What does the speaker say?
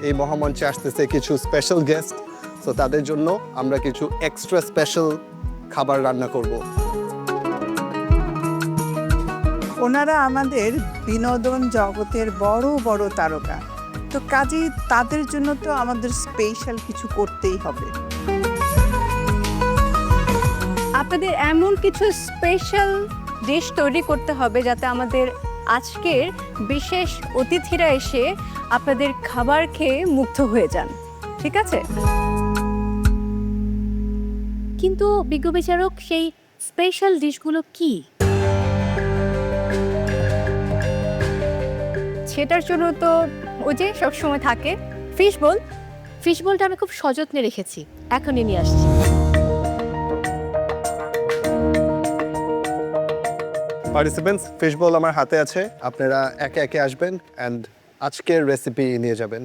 এই মহামঞ্চে আসতেছে কিছু স্পেশাল গেস্ট, তো তাদের জন্য আমরা কিছু এক্সট্রা স্পেশাল খাবার রান্না করব। ওনারা আমাদের বিনোদন জগতের বড় বড় তারকা, তো কাজেই তাদের জন্য তো আমাদের স্পেশাল কিছু করতেই হবে। আপনাদের এমন কিছু স্পেশাল ডিশ তৈরি করতে হবে যাতে আমাদের আজকের বিশেষ অতিথিরা এসে আপনাদের খাবার খেয়ে মুগ্ধ হয়ে যান, ঠিক আছে? কিন্তু বিজ্ঞ বিচারক, সেই স্পেশাল ডিশগুলো কি? সেটার জন্য তো ওই যে সবসময় থাকে ফিশ বোল। ফিশ বোলটা আমি খুব সযত্নে রেখেছি, এখনই নিয়ে আসছি। পার্টিসিপেন্টস, ফিশ বোল আমার হাতে আছে, আপনারা একে একে আসবেন অ্যান্ড আজকের রেসিপি নিয়ে যাবেন।